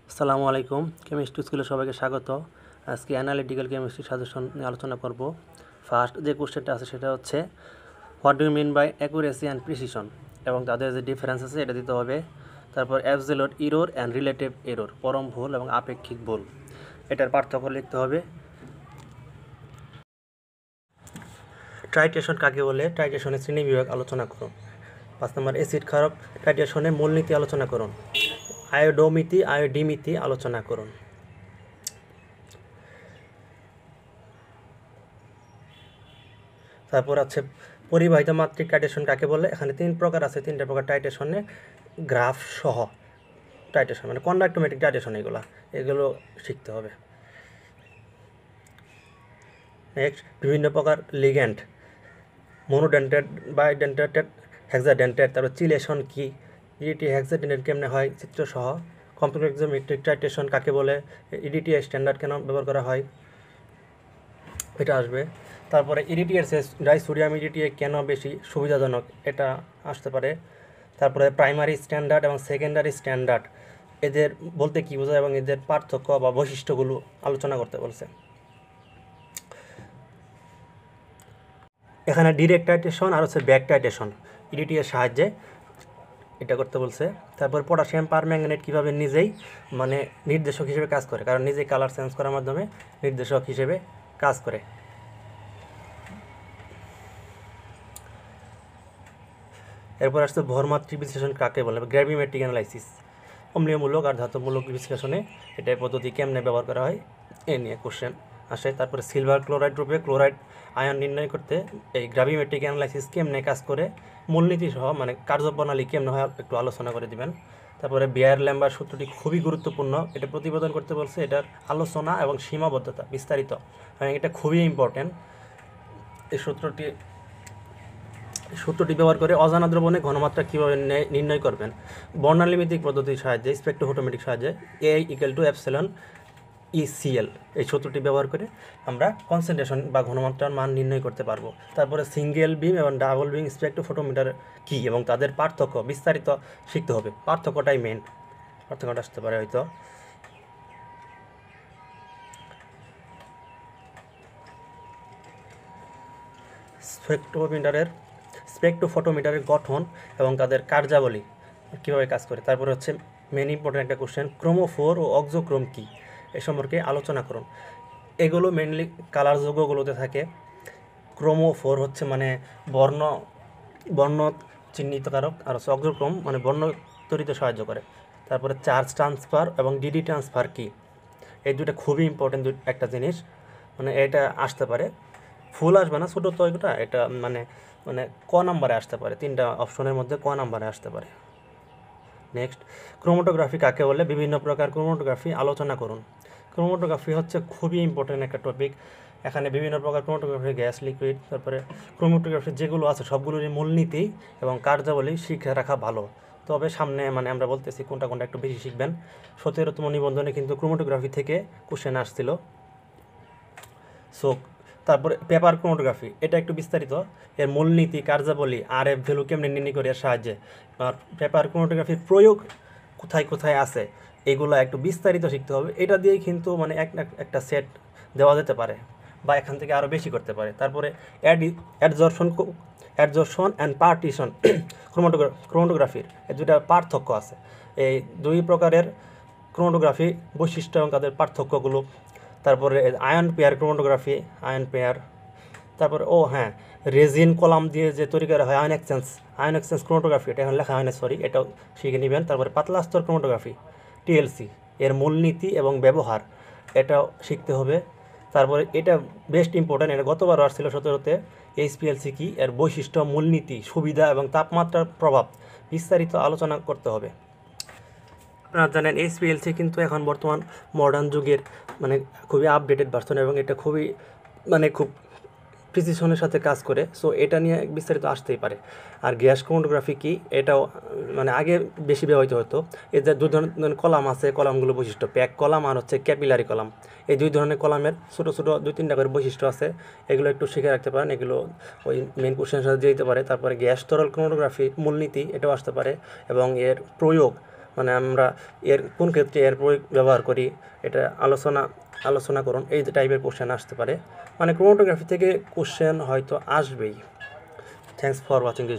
আসসালামু আলাইকুম। কেমিস্ট্রি স্কুলে সবাইকে স্বাগত। আজকে অ্যানালিটিক্যাল কেমিস্ট্রি সাজেশন নিয়ে আলোচনা করব। ফার্স্ট যে কোশ্চেনটা আছে সেটা হচ্ছে what do you mean by accuracy and precision, এবং তাদের যে ডিফারেন্স আছে এটা দিতে হবে। তারপর absolute error and relative error, পরম ভুল এবং আপেক্ষিক ভুল, এটার পার্থক্য লিখতে হবে। টাইট্রেশন কাকে বলে, টাইট্রেশনের শ্রেণীবিভাগ আলোচনা করুন। 5 নম্বর অ্যাসিড ক্ষারক টাইট্রেশনের মূলনীতি আলোচনা করুন। আয়োডোমিতি আয়োডিমিতি আলোচনা করুন। তারপর আছে পরিবাহিত মাত্রিক টাইট্রেশন কাকে বলে। এখানে 3 প্রকার আছে, 3টা প্রকার টাইট্রেশনে গ্রাফ সহ টাইট্রেশন, মানে কন্ডাক্টোমেট্রিক টাইট্রেশন, এগুলো শিখতে হবে। নেক্সট বিভিন্ন প্রকার লিগ্যান্ড, মনোডেন্টেড, বাইডেন্টেড, হেক্সাডেন্টেড। তারপর চিলেশন কি, ইডিটি হেক্সাডেন্টেড কেমনে হয় চিত্র সহ। কমপ্লেক্সোমেট্রিক টাইট্রেশন কাকে বলে, ইডিটি স্ট্যান্ডার্ড কেন ব্যবহার করা হয়, এটা আসবে। তারপরে ইডিটিএর ডাইসোডিয়াম ইডিটিএ কেন বেশি সুবিধাজনক, এটা আসতে পারে। তারপরে প্রাইমারি স্ট্যান্ডার্ড এবং সেকেন্ডারি স্ট্যান্ডার্ড, এদের বলতে কী বোঝায় এবং এদের পার্থক্য বা বৈশিষ্ট্যগুলো আলোচনা করতে বলছে। এখানে ডিরেক্ট টাইট্রেশন আর হচ্ছে ব্যাক টাইট্রেশন, ইডিটিএর সাহায্যে এটা করতে বলছে। তারপর পটাশিয়াম পারম্যাঙ্গানেট কীভাবে নিজেই মানে নির্দেশক হিসেবে কাজ করে, কারণ নিজেই কালার চেঞ্জ করার মাধ্যমে নির্দেশক হিসেবে কাজ করে। এরপর আসছে ভরমাত্রিক বিশ্লেষণ কাকে বলে, গ্র্যাভিমেট্রিক অ্যানালাইসিস, অম্লীয়মূলক আর ধাতুমূলক বিশ্লেষণে এটা পদ্ধতি কেমনে ব্যবহার করা হয় এ নিয়ে কোশ্চেন আসে। তারপরে সিলভার ক্লোরাইড রূপে ক্লোরাইড আয়ন নির্ণয় করতে এই গ্র্যাভিমেট্রিক অ্যানালাইসিস কেমনে কাজ করে, মূলনীতি সহ মানে কার্যপ্রণালী কেমনে হয় একটু আলোচনা করে দিবেন। তারপরে বিয়ার ল্যাম্বার সূত্রটি খুবই গুরুত্বপূর্ণ, এটা প্রতিবেদন করতে বলছে, এটার আলোচনা এবং সীমাবদ্ধতা বিস্তারিত, এটা খুবই ইম্পর্টেন্ট। এই সূত্রটি ব্যবহার করে অজানা দ্রবণে ঘনমাত্রা কীভাবে নির্ণয় করবেন, বর্ণালীমিতিক পদ্ধতির সাহায্যে, স্পেকট্রোফটোমেট্রিক সাহায্যে, এ ইকুয়াল টু এপসিলন ইসিএল, এই সূত্রটি ব্যবহার করে আমরা কনসেন্ট্রেশন বা ঘনমাত্রার মান নির্ণয় করতে পারবো। তারপরে সিঙ্গেল বিম এবং ডাবল বিম স্পেকট্রোফটোমিটার কী এবং তাদের পার্থক্য বিস্তারিত শিখতে হবে, পার্থক্যটাই মেন, পার্থক্যটা আসতে পারে হয়তো। স্পেকট্রোফটোমিটারের গঠন এবং তাদের কার্যাবলী কীভাবে কাজ করে। তারপরে হচ্ছে মেন ইম্পর্টেন্ট একটা কোশ্চেন, ক্রোমোফোর ও অক্সোক্রোম কী, এ সম্পর্কে আলোচনা করুন। এগুলো মেনলি কালার যৌগগুলোতে থাকে। ক্রোমোফোর হচ্ছে মানে বর্ণ চিহ্নিতকারক, আর হচ্ছে অক্সোক্রোম মানে বর্ণ তৈরিতে সাহায্য করে। তারপরে চার্জ ট্রান্সফার এবং ডিডি ট্রান্সফার কী, এই দুটো খুবই ইম্পর্টেন্ট একটা জিনিস, মানে এটা আসতে পারে, ফুল আসবে না, ছোটো তো এটা মানে মানে ক নাম্বারে আসতে পারে, 3টা অপশনের মধ্যে ক নাম্বারে আসতে পারে। নেক্সট ক্রোমাটোগ্রাফি কাকে বলে, বিভিন্ন প্রকার ক্রোমাটোগ্রাফি আলোচনা করুন। ক্রোমাটোগ্রাফি হচ্ছে খুবই ইম্পর্টেন্ট একটা টপিক, এখানে বিভিন্ন প্রকার ক্রোমাটোগ্রাফি, গ্যাস, লিকুইড, তারপরে ক্রোমাটোগ্রাফি যেগুলো আছে সবগুলোরই মূলনীতি এবং কার্যাবলী শিখে রাখা ভালো। তবে সামনে মানে আমরা বলতেছি কোনটা কোনটা একটু বেশি শিখবেন। 17তম নিবন্ধনে কিন্তু ক্রোমাটোগ্রাফি থেকে কোশ্চেন আসছিল। সো তারপরে পেপার ক্রোমাটোগ্রাফি, এটা একটু বিস্তারিত, এর মূলনীতি, কার্যাবলী, আর এফ ভ্যালু কেমনে নির্ণয় করে এর সাহায্যে, আর পেপার ক্রোমাটোগ্রাফির প্রয়োগ কোথায় কোথায় আছে, এগুলো একটু বিস্তারিত শিখতে হবে। এটা দিয়েই কিন্তু মানে একটা সেট দেওয়া যেতে পারে বা এখান থেকে আরও বেশি করতে পারে। তারপরে অ্যাডজর্পশন অ্যান্ড পার্টিশন ক্রোমাটোগ্রাফির এই দুটা পার্থক্য আছে। এই 2 প্রকারের ক্রোমাটোগ্রাফি বৈশিষ্ট্য এবং তাদের পার্থক্যগুলো। তারপরে ion pair chromatography, ion pair. তারপরে রেজিন কলাম দিয়ে যে তৈরি করা হয় আয়ন এক্সচেঞ্জ ক্রোমাটোগ্রাফি, এটা এখন লেখা হয় না, সরি, এটাও শিখে নেবেন। তারপরে পাতলা স্তর ক্রোমাটোগ্রাফি, টিএলসি, এর মূলনীতি এবং ব্যবহার, এটাও শিখতে হবে। তারপরে এটা বেস্ট ইম্পর্টেন্ট, এটা গতবার আসছিল 17তে, এইচপিএলসি কি, এর বৈশিষ্ট্য, মূলনীতি, সুবিধা এবং তাপমাত্রার প্রভাব বিস্তারিত আলোচনা করতে হবে। আপনারা জানেন এইচপিএলসি কিন্তু এখন বর্তমান মডার্ন যুগের মানে খুবই আপডেটেড ভার্সন এবং এটা খুবই মানে খুব প্রিসিশনের সাথে কাজ করে। সো এটা নিয়ে বিস্তারিত আসতেই পারে। আর গ্যাস ক্রোমাটোগ্রাফি কি, এটাও মানে আগে বেশি ব্যবহৃত হতো। এই যে 2 ধরনের কলাম আছে, কলামগুলো বৈশিষ্ট্য, প্যাক কলাম আর হচ্ছে ক্যাপিলারি কলাম, এই 2 ধরনের কলামের ছোটো ছোটো 2-3টা করে বৈশিষ্ট্য আছে, এগুলো একটু শিখে রাখতে পারেন, এগুলো ওই মেন কোশ্চেনের সাথে দিয়ে দিতে পারে। তারপরে গ্যাস তরল ক্রোমাটোগ্রাফি মূলনীতি, এটাও আসতে পারে এবং এর প্রয়োগ মানে আমরা এর কোন ক্ষেত্রে এর প্রয়োগ ব্যবহার করি, এটা আলোচনা করুন, এই টাইপের কোশ্চেন আসতে পারে। মানে ক্রোমাটোগ্রাফি থেকে কোশ্চেন হয়তো আসবেই। Thanks for watching this.